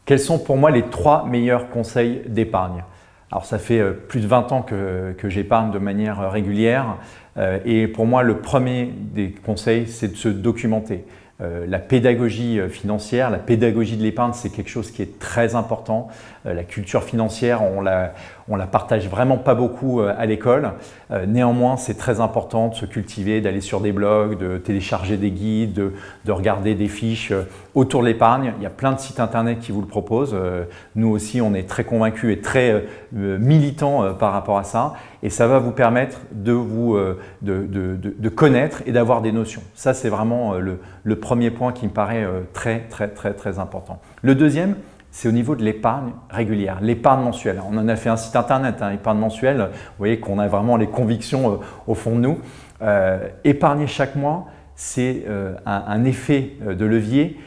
Quels sont pour moi les 3 meilleurs conseils d'épargne? Alors ça fait plus de 20 ans que j'épargne de manière régulière et pour moi le premier des conseils c'est de se documenter. La pédagogie financière, la pédagogie de l'épargne, c'est quelque chose qui est très important. La culture financière, on la partage vraiment pas beaucoup à l'école. Néanmoins, c'est très important de se cultiver, d'aller sur des blogs, de télécharger des guides, de regarder des fiches autour de l'épargne. Il y a plein de sites internet qui vous le proposent. Nous aussi, on est très convaincus et très militants par rapport à ça. Et ça va vous permettre de connaître et d'avoir des notions. Ça, c'est vraiment le premier point qui me paraît très important. Le deuxième, c'est au niveau de l'épargne régulière, l'épargne mensuelle. On en a fait un site internet, épargne mensuelle. Vous voyez qu'on a vraiment les convictions au fond de nous. Épargner chaque mois, c'est un effet de levier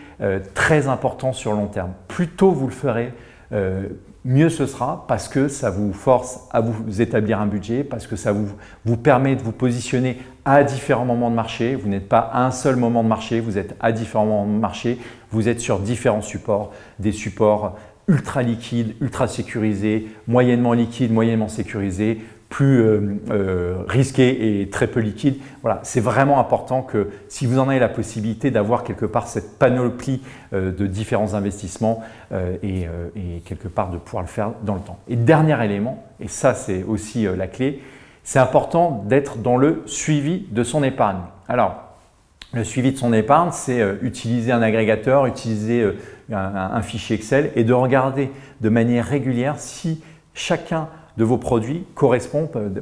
très important sur le long terme. Plus tôt vous le ferez, mieux ce sera parce que ça vous force à vous établir un budget, parce que ça vous permet de vous positionner à différents moments de marché. Vous n'êtes pas à un seul moment de marché, vous êtes à différents moments de marché, vous êtes sur différents supports, des supports ultra liquides, ultra sécurisés, moyennement liquides, moyennement sécurisés, plus risqués et très peu liquides. Voilà, c'est vraiment important que si vous en avez la possibilité d'avoir quelque part cette panoplie de différents investissements et quelque part de pouvoir le faire dans le temps. Et dernier élément, et ça c'est aussi la clé, c'est important d'être dans le suivi de son épargne. Alors, le suivi de son épargne, c'est utiliser un agrégateur, utiliser un fichier Excel et de regarder de manière régulière si chacun de vos produits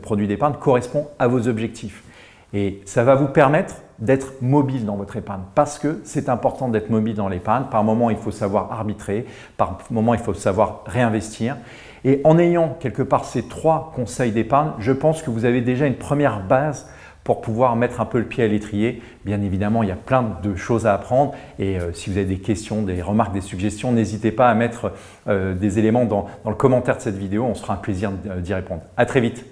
produits d'épargne correspond à vos objectifs. Et ça va vous permettre d'être mobile dans votre épargne parce que c'est important d'être mobile dans l'épargne. Par moment, il faut savoir arbitrer, par moment, il faut savoir réinvestir. Et en ayant quelque part ces 3 conseils d'épargne, je pense que vous avez déjà une première base pour pouvoir mettre un peu le pied à l'étrier. Bien évidemment, il y a plein de choses à apprendre et si vous avez des questions, des remarques, des suggestions, n'hésitez pas à mettre des éléments dans le commentaire de cette vidéo. On se fera un plaisir d'y répondre. À très vite.